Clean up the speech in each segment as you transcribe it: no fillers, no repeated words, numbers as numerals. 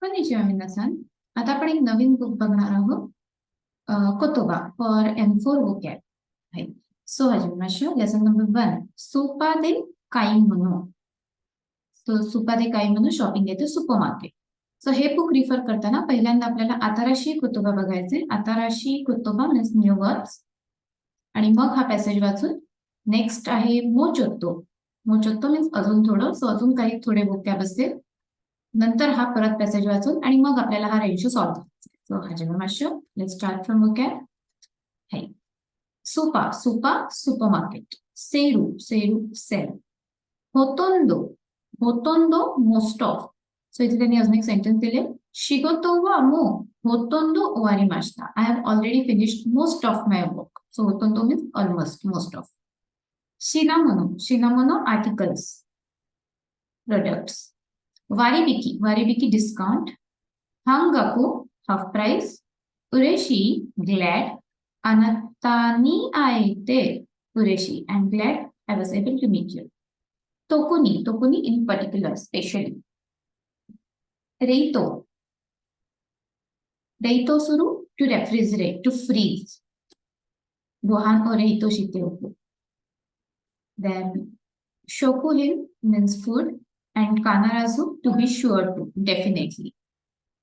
konnichiwa minasan. आता आपण एक नवीन बुक बघणार आहोत. कोतोबा for M4 vocab. Right. So, hajimashou. Lesson number 1. Supa de kaimono. So, supa de kaimono shopping at the supermarket. So, हे book refer करताना पहिल्यांदा आपल्याला आताराशी कोतोबा बघायचे. Atarashii कोतोबा means new words. आणि मग हा पॅसेज वाचून नेक्स्ट आहे मोचोत्तो. मोचोत्तो मीन्स अजून थोडं. सो अजून काही थोडे vocab असतील. नंतर हा परत पॅसेज वाचून आणि मग आपल्याला हा रेन्शो सॉल्व्ह करायचा. सो हजमेमाशो. Let's start from vocab. है सुपा सुपा सुपरमार्केट. सेरू सेरू सेल. होतोंदो होतोंदो मोस्ट ऑफ. सो इथे त्यांनी अजून एक सेंटेन्स दिले. शिगोतो वा मो होतोंदो ओवारिमाशिता. I have already finished most of my work. So होतोंदो मीन्स ऑलमोस्ट मोस्ट ऑफ. शिनामोनो शिनामोनो आर्टिकल्स प्रोडक्ट्स. वारीबिकी वारीबिकी डिस्काउंट. हांगाको हाफ प्राइस. उरेशी ग्लॅड. अनातानी आएते उरेशी. I am glad I was able to meet you. Tokuni tokuni in particular specially. Reito reito suru to refrigerate to freeze. Gohan o reito shiteoku. Then shokuhin means food and kanarazu to be sure to definitely.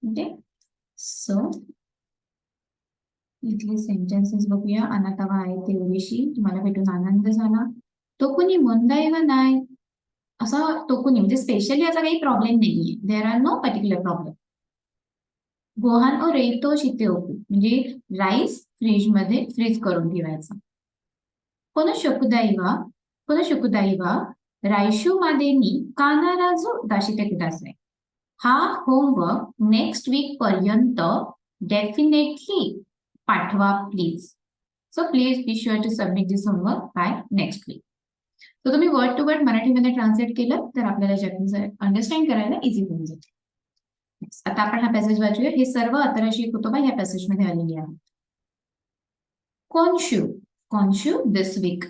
Okay, so इथले sentences बघूया. अनातावा आहे ते उरेशी. तुम्हाला भेटून आनंद झाला. तोकुनी मोंदाई वा नाही. असा तोकुनी म्हणजे स्पेशली असा काही प्रॉब्लेम नाहीये. There are no particular problem. गोहान ओ रेतो शितेओकू म्हणजे राईस फ्रीज मध्ये फ्रीज करून ठेवायचा. कोण शुकुदाईवा रायशू मादेनी कानाराजू दाशिते कुदासाय. हा होमवर्क नेक्स्ट वीक पर्यंत डेफिनेटली पाठवा please. So please be sure to submit this homework by next week. तर तुम्ही वर्ड टू वर्ड मराठीमध्ये ट्रान्सलेट केलं तर आपल्याला जॅपनीज अंडरस्टँड करायला इझी होऊन जाते. आता आपण हा पॅसेज वाचूया. हे सर्व आताराशी कोतोबा या पॅसेज मध्ये आलेली आहे. कोनशू कोनशू दिस वीक.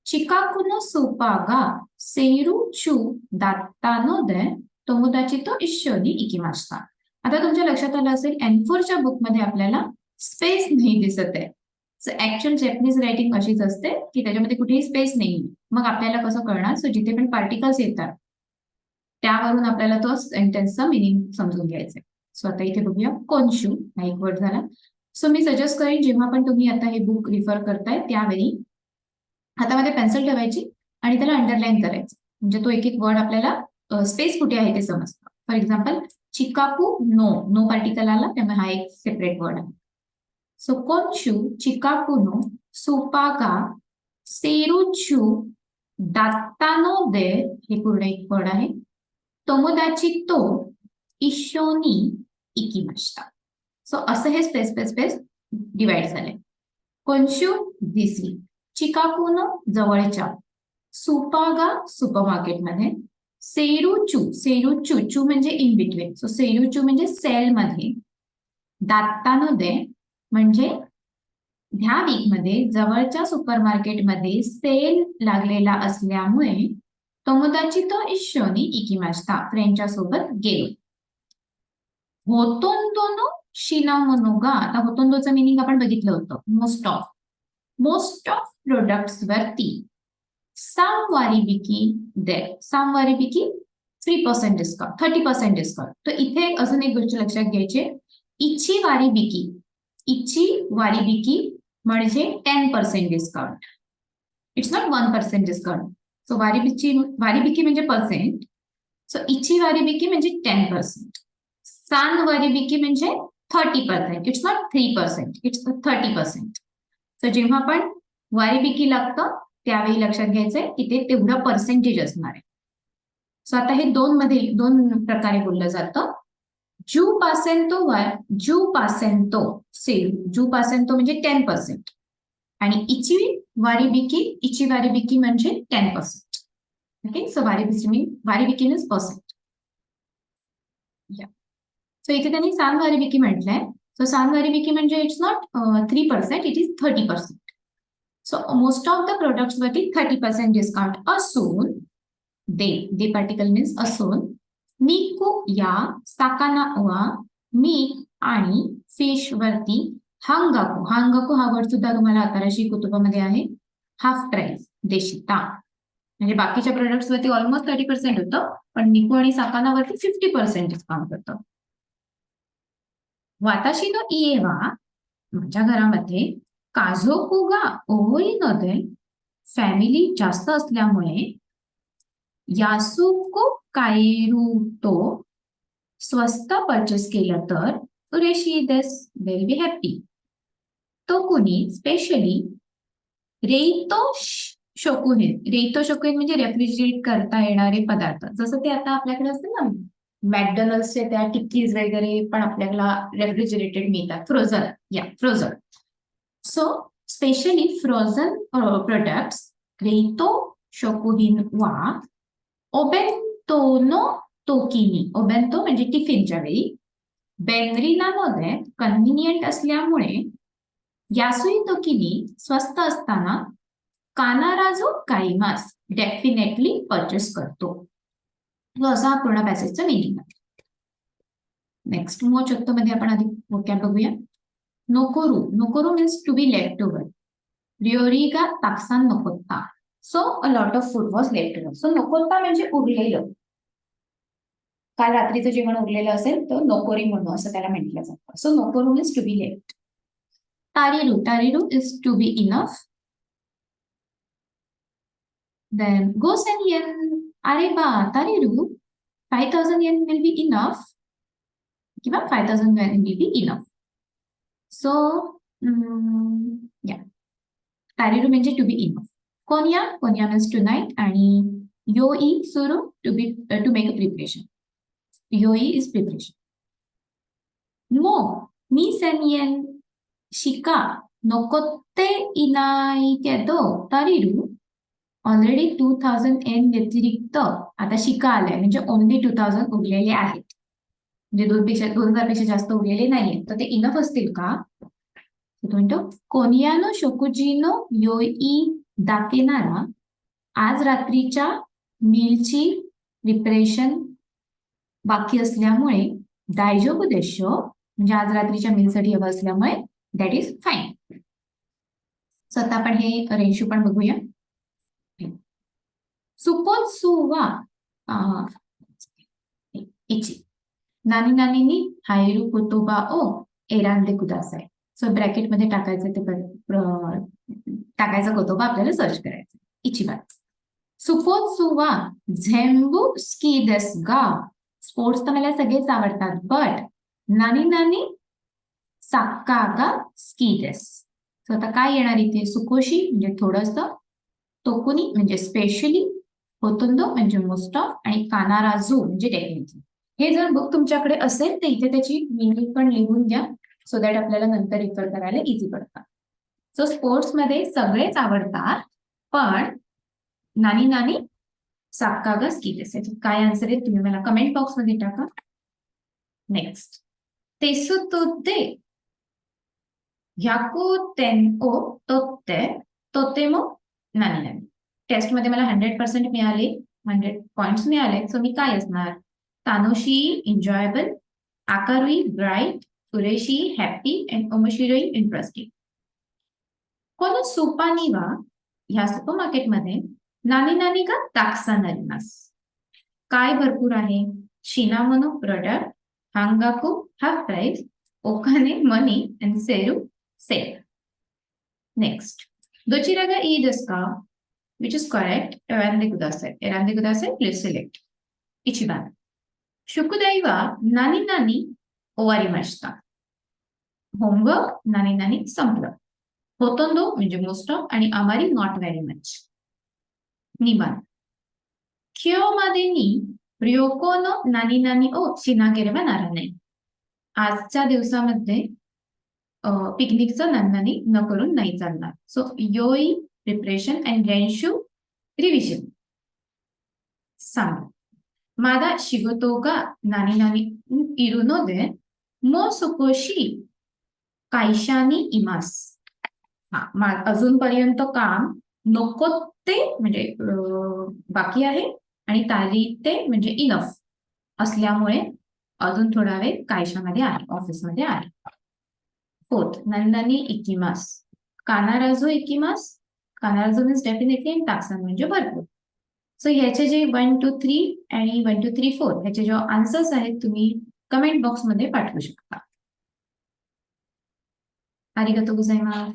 चिकाकुनो सोपागा सेरू चू दात्तानो दे तोमोदाची तो इश्योनी इकिमास्ता. आता तुमच्या लक्षात आलं असेल M4च्या बुक मध्ये आपल्याला स्पेस नाही दिसत आहे. सो ऍक्च्युअल जॅपनीज रायटिंग अशीच असते की त्याच्यामध्ये कुठेही स्पेस नाही. मग आपल्याला कसं कळणार. सो जिथे पण पार्टिकल्स येतात त्यावरून आपल्याला तो सेंटेन्सचा मिनिंग समजून घ्यायचा. सो आता इथे बघूया. कोनशू हा एक वर्ड झाला. सो मी सजेस्ट करेन जेव्हा पण तुम्ही आता हे बुक रिफर करताय त्यावेळी हातामध्ये पेन्सिल ठेवायची आणि त्याला अंडरलाईन करायचं. म्हणजे तो एक एक वर्ड आपल्याला स्पेस कुठे आहे ते समजतं. फॉर एक्झाम्पल चिकाकू नो नो पार्टिकल आला त्यामुळे हा एक सेपरेट वर्ड आहे. सो कोनशू चिकाकुनो सोपागा सेरुचू दात्तानो दे हे पूर्ण एक वर्ड आहे. तोमोदाची तो इशोनी इकिमास्ता. सो असं हे स्पेस स्पेस स्पेस डिवाइड झाले. कोनशू दिस वीक. चिकाकुनो जवळच्या. सुपागा सुपरमार्केटमध्ये. सेरुचू सेरुचू चू म्हणजे इन बिटवीन. सो सेरुचू म्हणजे सेल मध्ये. दात्तानो दे म्हणजे ह्या वीक मध्ये जवळच्या सुपरमार्केटमध्ये सेल लागलेला असल्यामुळे तोमोदाची तो इशोनी इकिमास्ता फ्रेंडच्या सोबत गेलो. होतोंदोनो शिनामोनोगा. आता होतोंदोचं मिनिंग आपण बघितलं होतं. मोस्ट ऑफ प्रोडक्ट्स वरती सम वारीबिकी दे. सम वारीबिकी 3% डिस्काउंट 30% डिस्काउंट. तर इथे अजून एक गोष्ट लक्षात घ्यायची. इची वारीबिकी म्हणजे 10% discount. It's not 1% discount. So वारीबिकी म्हणजे पर्सेंट. सो इची वारीबिकी म्हणजे 10%. सान वारीबिकी म्हणजे 30%. It's not 3%. इट्स 30%. सो जेव्हा पण वारीबिकी लागतं त्यावेळी लक्षात घ्यायचंय की ते तेवढं पर्सेंटेज असणार आहे. सो आता हे दोन प्रकारे बोललं जातं. जू पासेंतो सेल. जू पासेंतो म्हणजे 10% आणि इची वारीबिकी म्हणजे 10%. ओके. सो वारीबिकी मीन्स पर्सेंट. सो इथे त्यांनी सान वारीबिकी म्हटलंय. सो सान वारीबिकी म्हणजे it's not 3%. It is 30%. So most of the products वरती 30% डिस्काउंट असून दे पार्टिकल मीन्स असून निकू या साकाना वा मीठ आणि फिश वरती हांगाकू हांगाकू हा वर्ड सुद्धा तुम्हाला आताराशी कुतुबामध्ये आहे हाफ प्राइस देशिता म्हणजे बाकीच्या प्रोडक्ट्स वरती ऑलमोस्ट 30% होतं पण निकू आणि साकानावरती 50% डिस्काउंट होतं वाताशी नो इये वा माझ्या घरामध्ये काझोकू गा ओहोईनोदे फॅमिली जास्त असल्यामुळे यासुको कायरुतो स्वस्त परचेस केलं तर उरेशी देस विल बी हॅपी तो कुणी स्पेशली रेइतो शोकुहिन म्हणजे रेफ्रिजरेट करता येणारे पदार्थ जसं ते आता आपल्याकडे असते ना मॅकडॉनल्ड्सचे त्या टिक्कीज वगैरे पण आपल्याला रेफ्रिजरेटेड मिळतात frozen so specially frozen products रेइतो शोकुहिन वा ओबेंतो नो तोकिनी ओबेंतो म्हणजे टिफिनच्या वेळी बेनरीनामध्ये कन्व्हिनियंट असल्यामुळे यासुई तोकिनी स्वस्त असताना कानाराजो काईमास डेफिनेटली परचेस करतो असा हा पूर्ण पॅसेजचा मिनिंग आहे नेक्स्ट मो चोत्तो मध्ये आपण आधी वोकॅब बघूया नोकोरू means to be left over रिओरिगा ताकसान नकोत्ता so a lot of food was left over so नकोत्ता म्हणजे उरलेलं काल रात्रीचं जेवण उरलेलं असेल तर नोकोरी म्हणून असं त्याला म्हटलं जातं सो नोकोरू मीन्स टू बी लेफ्ट तारिरू is to be enough then gosen yen areba tariru 5000 yen will be enough किंवा 5000 yen will be enough so yeah tariru म्हणजे to be enough konya means tonight आणि yoi suru to make a preparation yoi is preparation mo ni sen yen shika nokotte inai kedo tariru already 2000 एन व्यतिरिक्त आता शिका आलाय म्हणजे only 2000 उरलेले आहेत म्हणजे 2000 जास्त उरलेले नाहीये तर ते इनफ असतील का तो म्हणतो कोनियानो शोकुजिनो योई दाकेनारा आज रात्रीच्या मीलची प्रिपरेशन बाकी असल्यामुळे दायजोबु देशो म्हणजे आज रात्रीच्या मीलसाठी हवं असल्यामुळे दॅट इज फाईन सो आता आपण हे रेन्शू पण बघूया सुपोत्सुवा इची नानी नानीनी हायरू कोतोबा ओ एरांदे कुदासाय सो ब्रॅकेट मध्ये टाकायचं ते टाकायचा कोतोबा आपल्याला सर्च करायचा इचिबा सुपोत्सुवा झेंबू स्की देस गा स्पोर्ट्स तर मला सगळेच आवडतात बट नानी नानी साक्कागा स्की देस सो आता काय येणार इथे सुकोशी म्हणजे थोडंसं तोकुनी म्हणजे स्पेशली होतुंदो म्हणजे मोस्ट ऑफ आणि कानाराजू म्हणजे डेफिनेटली हे जर बुक तुमच्याकडे असेल तर इथे त्याची मिनिंग पण लिहून द्या सो दॅट आपल्याला नंतर रिफर करायला इझी पडतात सो स्पोर्ट्स मध्ये सगळेच आवडतात पण नानी नानी साक्कागा स्की देस काय आन्सर आहे तुम्ही मला कमेंट बॉक्स मध्ये टाका नेक्स्ट तेसुतोते ह्याको तेनको तोत्ते तोतेमो नानी नानी टेस्ट मध्ये मला 100% मिळाले 100 पॉइंट्स मिळाले सो मी काय असणार तानोशी एन्जॉयबल आकारुई ब्राईट उरेशी हॅपी अँड ओमोशिरोई इंटरेस्टिंग कोण सुपानी वा ह्या सुपर मार्केटमध्ये नानी नानी का ताकसान आरिमास काय भरपूर आहे शिनामोनो प्रोडक्ट हांगाकू हाफ प्राइस ओकाने मनी अँड सेरू सेल नेक्स्ट दोचिरागा ई देसु का which is correct erande kudasai please select ichiban shukudai wa nani nani owarimashita homework nani nani संपलं होतोंदो म्हणजे मोस्ट ऑफ आणि आमारी नॉट व्हेरी मच निबान कियोमादे ni ryoko no nani nani o shinakereba naranai आजच्या दिवसामध्ये पिकनिकचं नानी न करून नाही चालणार सो योई प्रिपरेशन अँड रेन्शू रिव्हिजन सांग मादा शिगोतो गा नानी नानी इरुनोदे मो सुकोशी कायशानी इमास अजूनपर्यंत काम नकोते म्हणजे बाकी आहे आणि तारीते म्हणजे इनफ असल्यामुळे अजून थोडा वेळ कायशामध्ये आहे, ऑफिसमध्ये आहे. फोर्थ, नंदानी इकिमास. कानाराजो इकिमास. कानाराजो मीन्स डेफिनेटली आणि ताकसान म्हणजे भरपूर. सो ह्याचे जे 1, 2, 3 आणि 1, 2, 3, 4 ह्याचे जे आन्सर्स आहेत तुम्ही कमेंट बॉक्समध्ये पाठवू शकता. आरिगातो गोजाइमास.